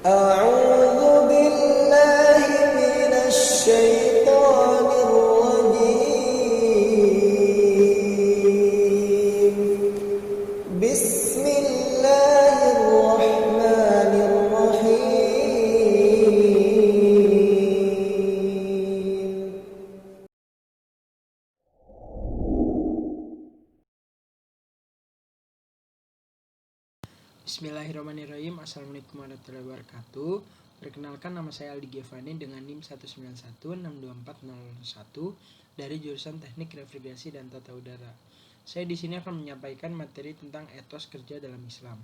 أعوذ بالله من الشيطان الرجيم بسم الله الرحمن الرحيم Bismillahirrahmanirrahim. Assalamualaikum warahmatullahi wabarakatuh. Perkenalkan, nama saya Aldi Giovanni dengan NIM 191624001 dari jurusan Teknik Navigasi dan Tata Udara. Saya di sini akan menyampaikan materi tentang etos kerja dalam Islam.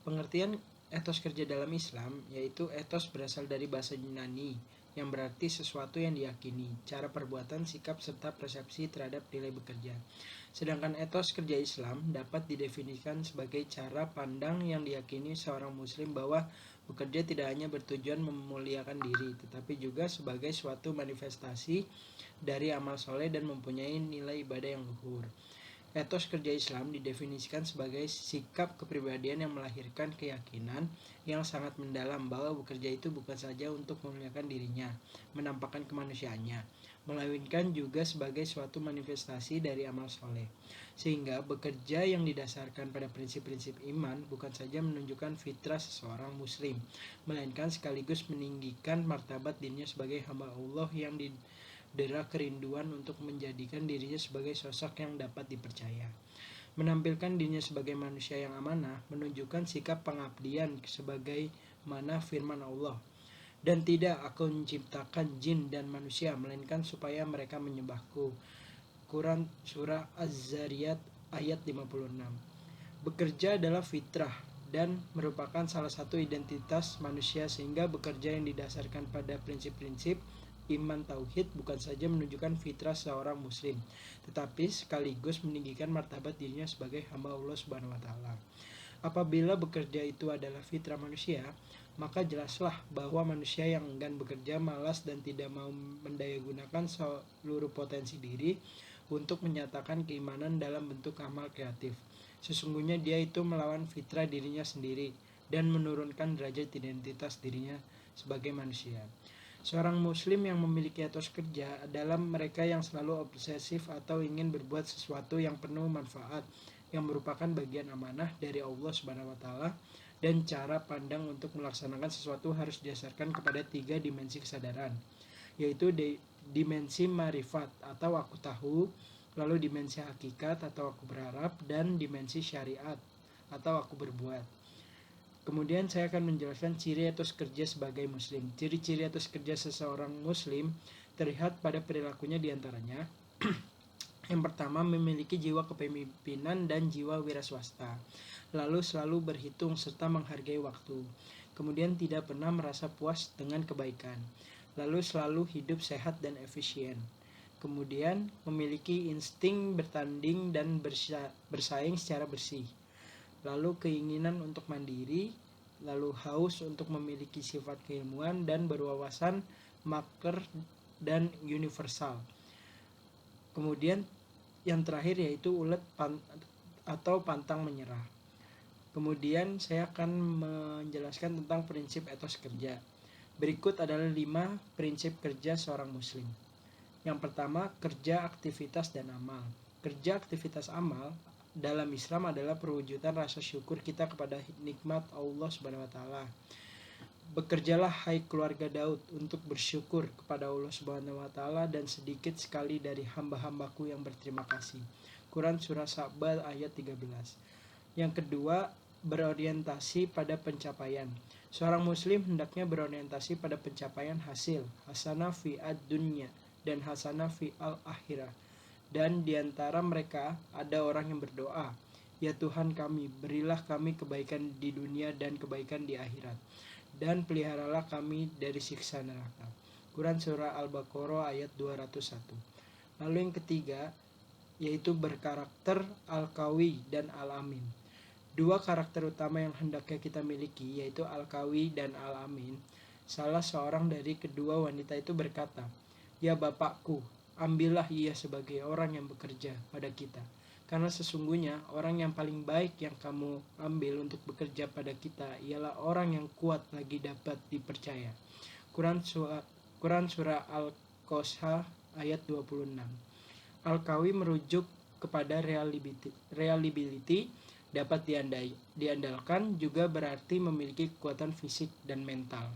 Pengertian etos kerja dalam Islam yaitu etos berasal dari bahasa Yunani yang berarti sesuatu yang diyakini, cara perbuatan, sikap, serta persepsi terhadap nilai bekerja. Sedangkan etos kerja Islam dapat didefinisikan sebagai cara pandang yang diyakini seorang muslim bahwa bekerja tidak hanya bertujuan memuliakan diri, tetapi juga sebagai suatu manifestasi dari amal soleh dan mempunyai nilai ibadah yang luhur. Etos kerja Islam didefinisikan sebagai sikap kepribadian yang melahirkan keyakinan yang sangat mendalam bahwa bekerja itu bukan saja untuk memuliakan dirinya, menampakkan kemanusiaannya, melainkan juga sebagai suatu manifestasi dari amal soleh. Sehingga bekerja yang didasarkan pada prinsip-prinsip iman bukan saja menunjukkan fitrah seseorang muslim, melainkan sekaligus meninggikan martabat dirinya sebagai hamba Allah yang didera kerinduan untuk menjadikan dirinya sebagai sosok yang dapat dipercaya. Menampilkan dirinya sebagai manusia yang amanah menunjukkan sikap pengabdian sebagai mana firman Allah, dan tidak aku menciptakan jin dan manusia melainkan supaya mereka menyembahku. Quran Surah Az-Zariyat ayat 56. Bekerja adalah fitrah dan merupakan salah satu identitas manusia, sehingga bekerja yang didasarkan pada prinsip-prinsip iman tauhid bukan saja menunjukkan fitrah seorang muslim, tetapi sekaligus meninggikan martabat dirinya sebagai hamba Allah Subhanahu wa taala. Apabila bekerja itu adalah fitrah manusia, maka jelaslah bahwa manusia yang enggan bekerja, malas, dan tidak mau mendayagunakan seluruh potensi diri untuk menyatakan keimanan dalam bentuk amal kreatif. Sesungguhnya dia itu melawan fitrah dirinya sendiri dan menurunkan derajat identitas dirinya sebagai manusia. Seorang muslim yang memiliki etos kerja adalah mereka yang selalu obsesif atau ingin berbuat sesuatu yang penuh manfaat, yang merupakan bagian amanah dari Allah Subhanahu wa taala, dan cara pandang untuk melaksanakan sesuatu harus didasarkan kepada 3 dimensi kesadaran, yaitu dimensi marifat atau aku tahu, lalu dimensi hakikat atau aku berharap, dan dimensi syariat atau aku berbuat. Kemudian saya akan menjelaskan ciri etos kerja sebagai muslim. Ciri-ciri etos kerja seseorang muslim terlihat pada perilakunya diantaranya. Yang pertama, memiliki jiwa kepemimpinan dan jiwa wiraswasta, lalu selalu berhitung serta menghargai waktu. Kemudian tidak pernah merasa puas dengan kebaikan, lalu selalu hidup sehat dan efisien. Kemudian memiliki insting bertanding dan bersaing secara bersih, lalu keinginan untuk mandiri, lalu haus untuk memiliki sifat keilmuan dan berwawasan maker dan universal. Kemudian yang terakhir yaitu ulet atau pantang menyerah. Kemudian saya akan menjelaskan tentang prinsip etos kerja. Berikut adalah 5 prinsip kerja seorang muslim. Yang pertama, kerja, aktivitas, dan amal. Kerja, aktivitas, amal dalam Islam adalah perwujudan rasa syukur kita kepada nikmat Allah Subhanahu wa taala. Bekerjalah hai keluarga Daud untuk bersyukur kepada Allah Subhanahu wa taala dan sedikit sekali dari hamba-hambaku yang berterima kasih. Quran Surah Saba ayat 13. Yang kedua, berorientasi pada pencapaian. Seorang muslim hendaknya berorientasi pada pencapaian hasil, hasanah fi ad-dunya dan hasanah fi al-akhirah. Dan diantara mereka ada orang yang berdoa, ya Tuhan kami, berilah kami kebaikan di dunia dan kebaikan di akhirat, dan peliharalah kami dari siksa neraka. Quran Surah Al-Baqarah ayat 201. Lalu yang ketiga, yaitu berkarakter Al-Qawi dan Al-Amin. 2 karakter utama yang hendaknya kita miliki, yaitu Al-Qawi dan Al-Amin. Salah seorang dari kedua wanita itu berkata, ya bapakku, ambillah ia sebagai orang yang bekerja pada kita, Karena sesungguhnya orang yang paling baik yang kamu ambil untuk bekerja pada kita ialah orang yang kuat lagi dapat dipercaya. Quran Surah Al-Qasas ayat 26. Al-Qawi merujuk kepada reliability, dapat diandalkan, juga berarti memiliki kekuatan fisik dan mental,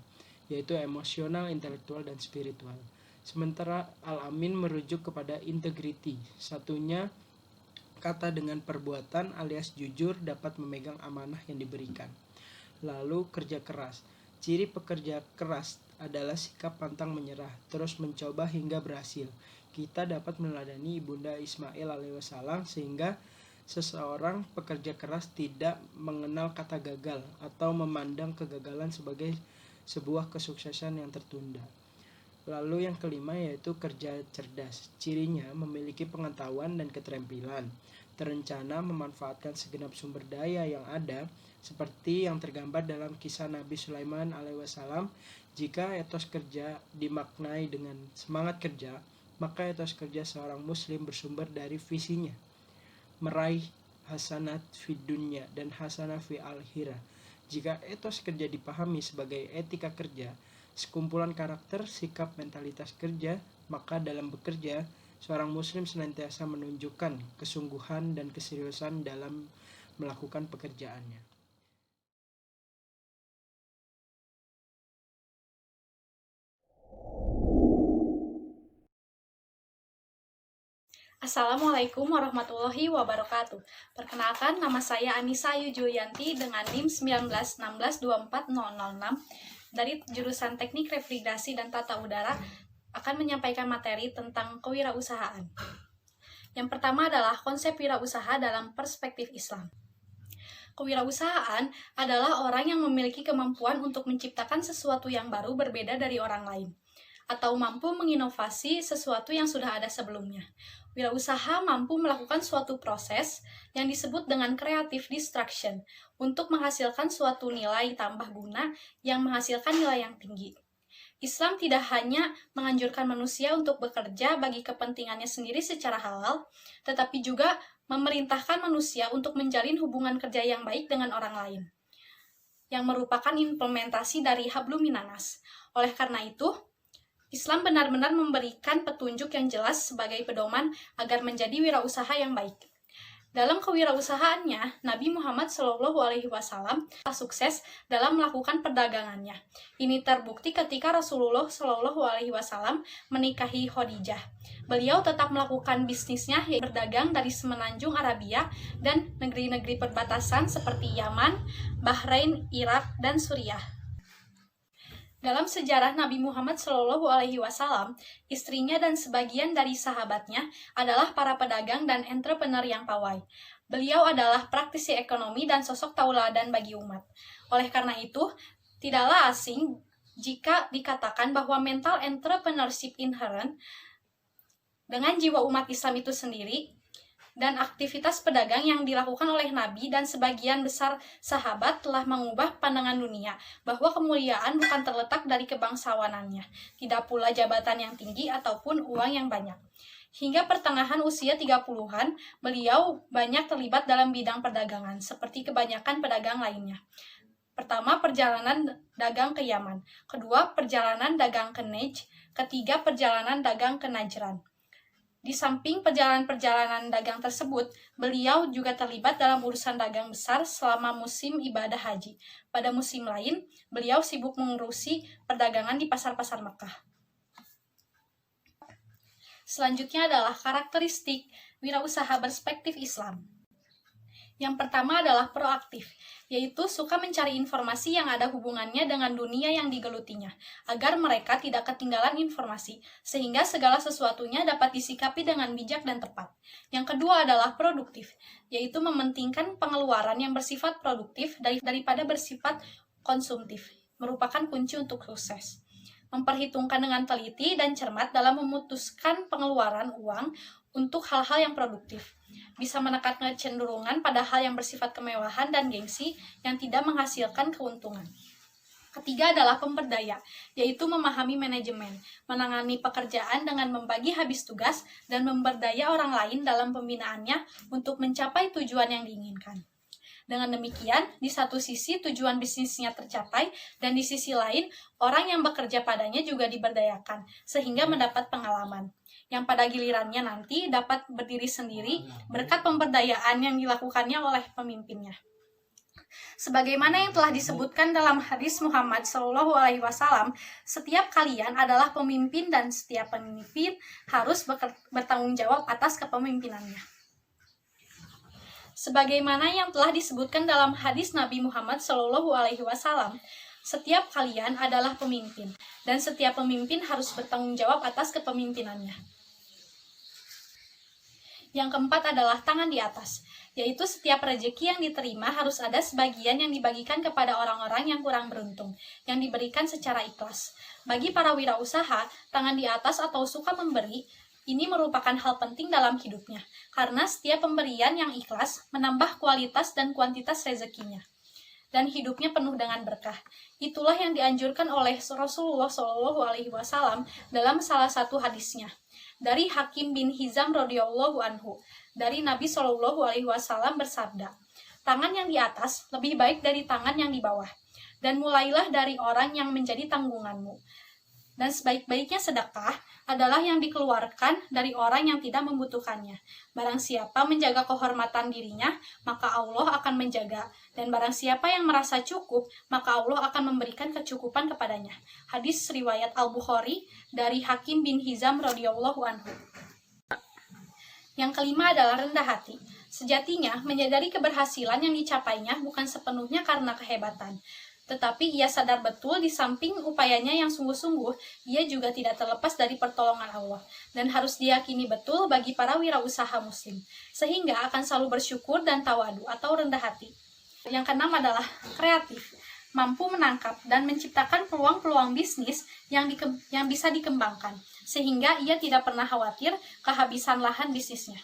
yaitu emosional, intelektual, dan spiritual. Sementara Al-Amin merujuk kepada integrity, satunya kata dengan perbuatan alias jujur, dapat memegang amanah yang diberikan. Lalu kerja keras. Ciri pekerja keras adalah sikap pantang menyerah, terus mencoba hingga berhasil. Kita dapat meneladani Ibunda Ismail alaihissalam sehingga seseorang pekerja keras tidak mengenal kata gagal atau memandang kegagalan sebagai sebuah kesuksesan yang tertunda. Lalu yang kelima yaitu kerja cerdas. Cirinya memiliki pengetahuan dan keterampilan, terencana, memanfaatkan segenap sumber daya yang ada, seperti yang tergambar dalam kisah Nabi Sulaiman alaihissalam. Jika etos kerja dimaknai dengan semangat kerja, maka etos kerja seorang muslim bersumber dari visinya meraih hasanat fid dunya dan hasanah fi al-akhirah. Jika etos kerja dipahami sebagai etika kerja, sekumpulan karakter, sikap, mentalitas kerja, maka dalam bekerja, seorang muslim senantiasa menunjukkan kesungguhan dan keseriusan dalam melakukan pekerjaannya. Assalamualaikum warahmatullahi wabarakatuh. Perkenalkan, nama saya Anissa Ayu Julianti dengan NIM 191624006 dari jurusan Teknik Refrigerasi dan Tata Udara akan menyampaikan materi tentang kewirausahaan. Yang pertama adalah konsep wirausaha dalam perspektif Islam. Kewirausahaan adalah orang yang memiliki kemampuan untuk menciptakan sesuatu yang baru berbeda dari orang lain, atau mampu menginovasi sesuatu yang sudah ada sebelumnya. Wirausaha mampu melakukan suatu proses yang disebut dengan creative destruction untuk menghasilkan suatu nilai tambah guna yang menghasilkan nilai yang tinggi. Islam tidak hanya menganjurkan manusia untuk bekerja bagi kepentingannya sendiri secara halal, tetapi juga memerintahkan manusia untuk menjalin hubungan kerja yang baik dengan orang lain, yang merupakan implementasi dari hablum minanas. Oleh karena itu, Islam benar-benar memberikan petunjuk yang jelas sebagai pedoman agar menjadi wirausaha yang baik. Dalam kewirausahaannya, Nabi Muhammad SAW sukses dalam melakukan perdagangannya. Ini terbukti ketika Rasulullah SAW menikahi Khadijah. Beliau tetap melakukan bisnisnya yang berdagang dari semenanjung Arabia dan negeri-negeri perbatasan seperti Yaman, Bahrain, Irak, dan Suriah. Dalam sejarah Nabi Muhammad SAW, istrinya dan sebagian dari sahabatnya adalah para pedagang dan entrepreneur yang pawai. Beliau adalah praktisi ekonomi dan sosok tauladan bagi umat. Oleh karena itu, tidaklah asing jika dikatakan bahwa mental entrepreneurship inherent dengan jiwa umat Islam itu sendiri dan aktivitas pedagang yang dilakukan oleh Nabi dan sebagian besar sahabat telah mengubah pandangan dunia bahwa kemuliaan bukan terletak dari kebangsawanannya, tidak pula jabatan yang tinggi ataupun uang yang banyak. Hingga pertengahan usia 30-an, beliau banyak terlibat dalam bidang perdagangan, seperti kebanyakan pedagang lainnya. Pertama, perjalanan dagang ke Yaman. Kedua, perjalanan dagang ke Najd. Ketiga, perjalanan dagang ke Najran. Di samping perjalanan-perjalanan dagang tersebut, beliau juga terlibat dalam urusan dagang besar selama musim ibadah haji. Pada musim lain, beliau sibuk mengurusi perdagangan di pasar-pasar Makkah. Selanjutnya adalah karakteristik wirausaha berspektif Islam. Yang pertama adalah proaktif, yaitu suka mencari informasi yang ada hubungannya dengan dunia yang digelutinya, agar mereka tidak ketinggalan informasi, sehingga segala sesuatunya dapat disikapi dengan bijak dan tepat. Yang kedua adalah produktif, yaitu mementingkan pengeluaran yang bersifat produktif daripada bersifat konsumtif, merupakan kunci untuk sukses. Memperhitungkan dengan teliti dan cermat dalam memutuskan pengeluaran uang untuk hal-hal yang produktif. Bisa menekan kecenderungan pada hal yang bersifat kemewahan dan gengsi yang tidak menghasilkan keuntungan. Ketiga adalah pemberdaya, yaitu memahami manajemen, menangani pekerjaan dengan membagi habis tugas, dan memberdaya orang lain dalam pembinaannya untuk mencapai tujuan yang diinginkan. Dengan demikian, di satu sisi tujuan bisnisnya tercapai, dan di sisi lain, orang yang bekerja padanya juga diberdayakan, sehingga mendapat pengalaman, yang pada gilirannya nanti dapat berdiri sendiri berkat pemberdayaan yang dilakukannya oleh pemimpinnya. Sebagaimana yang telah disebutkan dalam hadis Muhammad Shallallahu Alaihi Wasallam, setiap kalian adalah pemimpin dan setiap pemimpin harus bertanggung jawab atas kepemimpinannya. Sebagaimana yang telah disebutkan dalam hadis Nabi Muhammad Shallallahu Alaihi Wasallam, setiap kalian adalah pemimpin dan setiap pemimpin harus bertanggung jawab atas kepemimpinannya. Yang keempat adalah tangan di atas, yaitu setiap rezeki yang diterima harus ada sebagian yang dibagikan kepada orang-orang yang kurang beruntung, yang diberikan secara ikhlas. Bagi para wirausaha, tangan di atas atau suka memberi, ini merupakan hal penting dalam hidupnya, karena setiap pemberian yang ikhlas menambah kualitas dan kuantitas rezekinya, dan hidupnya penuh dengan berkah. Itulah yang dianjurkan oleh Rasulullah Shallallahu Alaihi Wasallam dalam salah satu hadisnya. Dari Hakim bin Hizam radhiyallahu anhu, dari Nabi Shallallahu Alaihi Wasallam bersabda, tangan yang di atas lebih baik dari tangan yang di bawah, dan mulailah dari orang yang menjadi tanggunganmu. Dan sebaik-baiknya sedekah adalah yang dikeluarkan dari orang yang tidak membutuhkannya. Barang siapa menjaga kehormatan dirinya, maka Allah akan menjaga. Dan barang siapa yang merasa cukup, maka Allah akan memberikan kecukupan kepadanya. Hadis riwayat Al-Bukhari dari Hakim bin Hizam radhiyallahu anhu. Yang kelima adalah rendah hati. Sejatinya, menyadari keberhasilan yang dicapainya bukan sepenuhnya karena kehebatan, tetapi ia sadar betul di samping upayanya yang sungguh-sungguh, ia juga tidak terlepas dari pertolongan Allah, dan harus diyakini betul bagi para wirausaha muslim, sehingga akan selalu bersyukur dan tawadu atau rendah hati. Yang keenam adalah kreatif, mampu menangkap dan menciptakan peluang-peluang bisnis yang bisa dikembangkan, sehingga ia tidak pernah khawatir kehabisan lahan bisnisnya.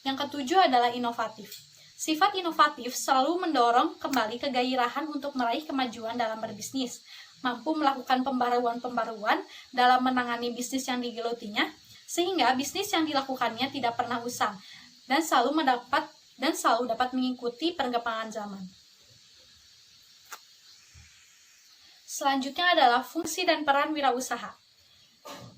Yang ketujuh adalah inovatif. Sifat inovatif selalu mendorong kembali kegairahan untuk meraih kemajuan dalam berbisnis, mampu melakukan pembaruan-pembaruan dalam menangani bisnis yang digelutinya, sehingga bisnis yang dilakukannya tidak pernah usang dan selalu dapat mengikuti perkembangan zaman. Selanjutnya adalah fungsi dan peran wirausaha.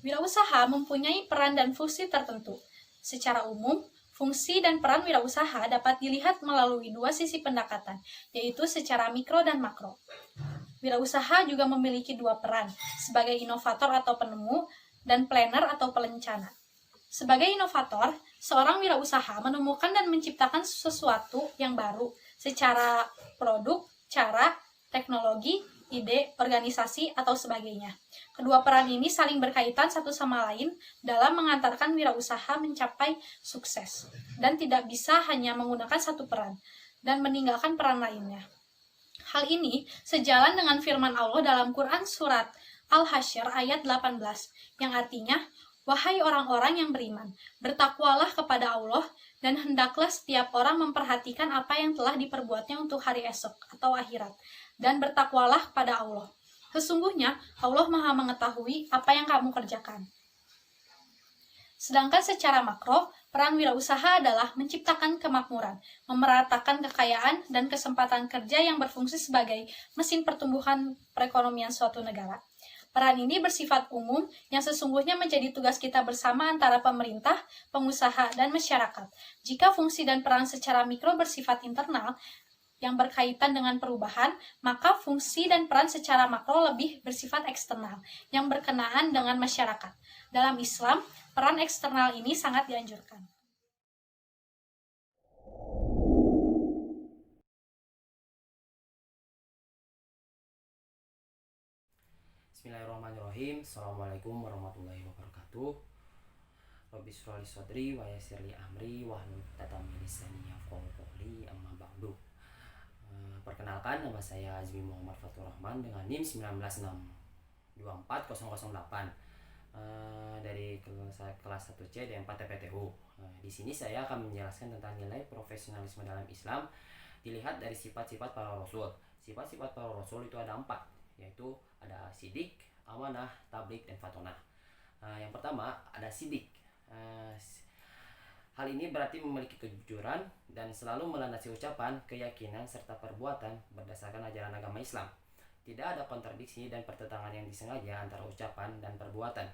Wirausaha mempunyai peran dan fungsi tertentu. Secara umum, fungsi dan peran wirausaha dapat dilihat melalui dua sisi pendekatan, yaitu secara mikro dan makro. Wirausaha juga memiliki dua peran, sebagai inovator atau penemu, dan planner atau pelencana. Sebagai inovator, seorang wirausaha menemukan dan menciptakan sesuatu yang baru, secara produk, cara, teknologi, ide, organisasi, atau sebagainya. Kedua peran ini saling berkaitan satu sama lain dalam mengantarkan wirausaha mencapai sukses, dan tidak bisa hanya menggunakan satu peran dan meninggalkan peran lainnya. Hal ini sejalan dengan firman Allah dalam Quran surat Al-Hasyr ayat 18, yang artinya, wahai orang-orang yang beriman, bertakwalah kepada Allah, dan hendaklah setiap orang memperhatikan apa yang telah diperbuatnya untuk hari esok atau akhirat, dan bertakwalah kepada Allah. Sesungguhnya Allah Maha mengetahui apa yang kamu kerjakan. Sedangkan secara makro, peran wirausaha adalah menciptakan kemakmuran, memeratakan kekayaan dan kesempatan kerja yang berfungsi sebagai mesin pertumbuhan perekonomian suatu negara. Peran ini bersifat umum yang sesungguhnya menjadi tugas kita bersama antara pemerintah, pengusaha, dan masyarakat. Jika fungsi dan peran secara mikro bersifat internal, yang berkaitan dengan perubahan, maka fungsi dan peran secara makro lebih bersifat eksternal, yang berkenaan dengan masyarakat. Dalam Islam, peran eksternal ini sangat dianjurkan. Bismillahirrahmanirrahim. Assalamualaikum warahmatullahi wabarakatuh. Rabbi shrah li sadri wa yassir li amri wahlul 'uqdatam min lisani yafqahu qawli, amma ba'du. Perkenalkan, nama saya Azmi Muhammad Fatur Rahman dengan NIM 1924008 dari kelas 1C D4 TPTU. Di sini saya akan menjelaskan tentang nilai profesionalisme dalam Islam dilihat dari sifat-sifat para rasul. Sifat-sifat para rasul itu ada 4. yaitu ada sidik, amanah, tablik, dan fatonah. Yang pertama ada sidik. Hal ini berarti memiliki kejujuran dan selalu melandasi ucapan, keyakinan, serta perbuatan berdasarkan ajaran agama Islam. Tidak ada kontradiksi dan pertentangan yang disengaja antara ucapan dan perbuatan.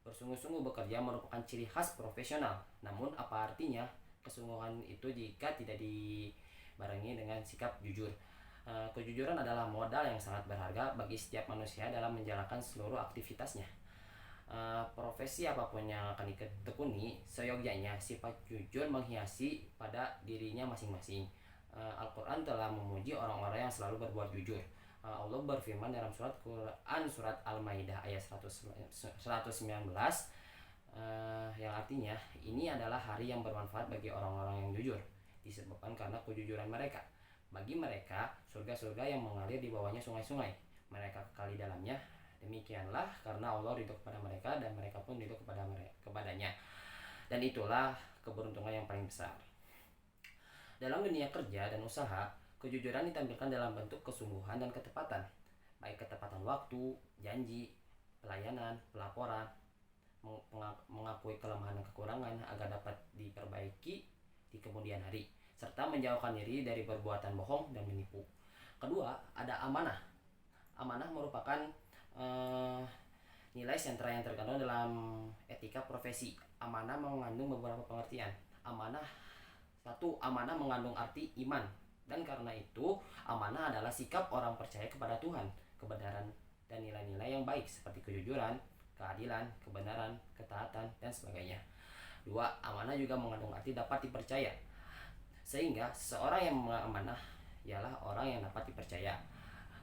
Bersungguh-sungguh bekerja merupakan ciri khas profesional. Namun apa artinya kesungguhan itu jika tidak dibarengi dengan sikap jujur? Kejujuran adalah modal yang sangat berharga bagi setiap manusia dalam menjalankan seluruh aktivitasnya. Profesi apapun yang akan ditekuni, seyogyanya sifat jujur menghiasi pada dirinya masing-masing. Al-Quran telah memuji orang-orang yang selalu berbuat jujur. Allah berfirman dalam surat Quran surat Al-Maidah ayat 119, yang artinya ini adalah hari yang bermanfaat bagi orang-orang yang jujur, disebabkan karena kejujuran mereka. Bagi mereka surga-surga yang mengalir di bawahnya sungai-sungai, mereka kekal di dalamnya. Demikianlah karena Allah ridho kepada mereka dan mereka pun ridho kepadanya. Dan itulah keberuntungan yang paling besar. Dalam dunia kerja dan usaha, kejujuran ditampilkan dalam bentuk kesungguhan dan ketepatan, baik ketepatan waktu, janji, pelayanan, pelaporan, mengakui kelemahan dan kekurangan agar dapat diperbaiki di kemudian hari, serta menjauhkan diri dari perbuatan bohong dan menipu. Kedua, ada amanah. Amanah merupakan nilai sentra yang terkandung dalam etika profesi. Amanah mengandung beberapa pengertian. Amanah mengandung arti iman, dan karena itu amanah adalah sikap orang percaya kepada Tuhan, kebenaran, dan nilai-nilai yang baik seperti kejujuran, keadilan, kebenaran, ketaatan, dan sebagainya. Dua, amanah juga mengandung arti dapat dipercaya, sehingga seorang yang mengamanah ialah orang yang dapat dipercaya.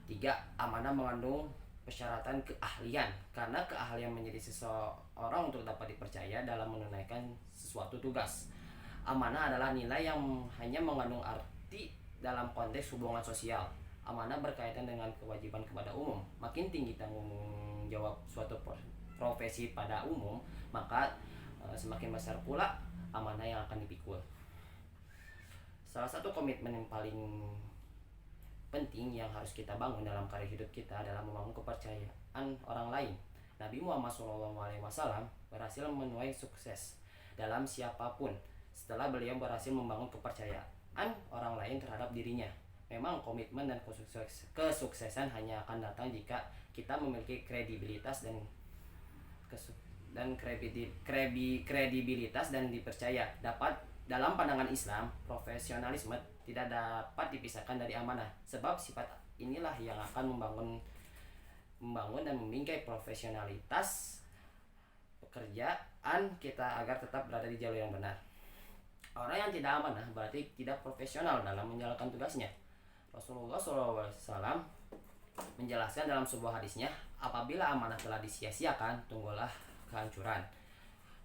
Tiga, amanah mengandung persyaratan keahlian, karena keahlian menjadi seseorang untuk dapat dipercaya dalam menunaikan sesuatu tugas. Amanah adalah nilai yang hanya mengandung arti dalam konteks hubungan sosial. Amanah berkaitan dengan kewajiban kepada umum. Makin tinggi tanggung jawab suatu profesi pada umum, maka semakin besar pula amanah yang akan dipikul. Salah satu komitmen yang paling penting yang harus kita bangun dalam karir hidup kita adalah membangun kepercayaan orang lain. Nabi Muhammad SAW berhasil menuai sukses dalam siapapun setelah beliau berhasil membangun kepercayaan orang lain terhadap dirinya. Memang komitmen dan kesuksesan hanya akan datang jika kita memiliki kredibilitas kredibilitas dan dipercaya. Dalam pandangan Islam, profesionalisme tidak dapat dipisahkan dari amanah, sebab sifat inilah yang akan membangun dan membingkai profesionalitas pekerjaan kita agar tetap berada di jalur yang benar. Orang yang tidak amanah berarti tidak profesional dalam menjalankan tugasnya. Rasulullah SAW menjelaskan dalam sebuah hadisnya, apabila amanah telah disia-siakan, tunggulah kehancuran.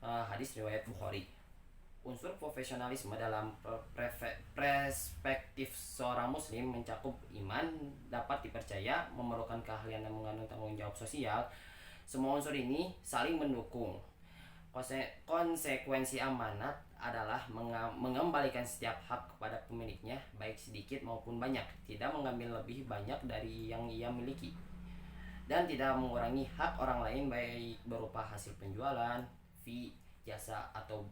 Hadis riwayat Bukhari. Unsur profesionalisme dalam perspektif seorang muslim mencakup iman, dapat dipercaya, memerlukan keahlian dan mengandung tanggung jawab sosial. Semua unsur ini saling mendukung. Konsekuensi amanat adalah mengembalikan setiap hak kepada pemiliknya, baik sedikit maupun banyak, tidak mengambil lebih banyak dari yang ia miliki, dan tidak mengurangi hak orang lain baik berupa hasil penjualan, fee, jasa, atau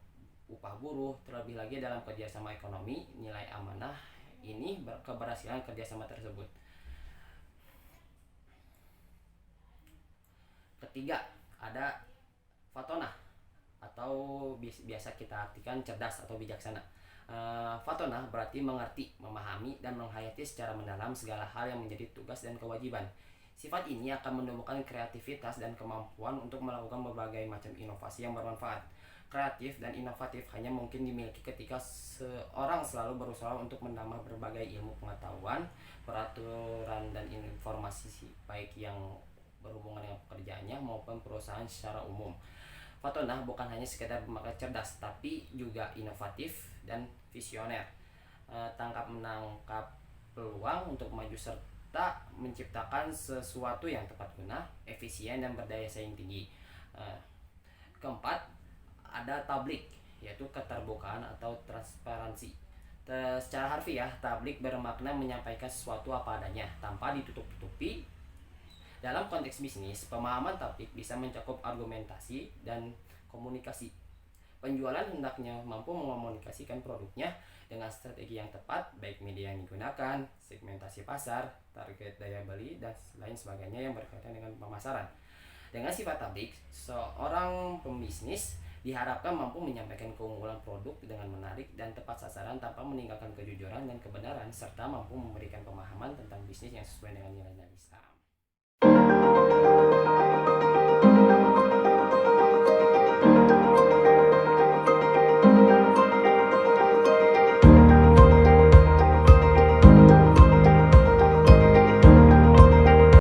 upah buruh. Terlebih lagi dalam kerjasama ekonomi, nilai amanah ini keberhasilan kerjasama tersebut. Ketiga, ada fatonah atau biasa kita artikan cerdas atau bijaksana. Fatonah berarti mengerti, memahami, dan menghayati secara mendalam segala hal yang menjadi tugas dan kewajiban. Sifat ini akan menumbuhkan kreativitas dan kemampuan untuk melakukan berbagai macam inovasi yang bermanfaat. Kreatif dan inovatif hanya mungkin dimiliki ketika seorang selalu berusaha untuk menambah berbagai ilmu pengetahuan, peraturan, dan informasi baik yang berhubungan dengan pekerjaannya maupun perusahaan secara umum. Fatonah bukan hanya sekedar bermakna cerdas, tapi juga inovatif dan visioner. Menangkap peluang untuk maju serta menciptakan sesuatu yang tepat guna, efisien, dan berdaya saing tinggi. Keempat, ada tablik, yaitu keterbukaan atau transparansi. Secara harfiah, tablik bermakna menyampaikan sesuatu apa adanya tanpa ditutup-tutupi Dalam konteks bisnis, pemahaman topik bisa mencakup argumentasi dan komunikasi. Penjualan hendaknya mampu mengomunikasikan produknya dengan strategi yang tepat, baik media yang digunakan, segmentasi pasar, target daya beli, dan lain sebagainya yang berkaitan dengan pemasaran. Dengan sifat tablik, seorang pembisnis diharapkan mampu menyampaikan keunggulan produk dengan menarik dan tepat sasaran tanpa meninggalkan kejujuran dan kebenaran, serta mampu memberikan pemahaman tentang bisnis yang sesuai dengan nilai-nilai Islam.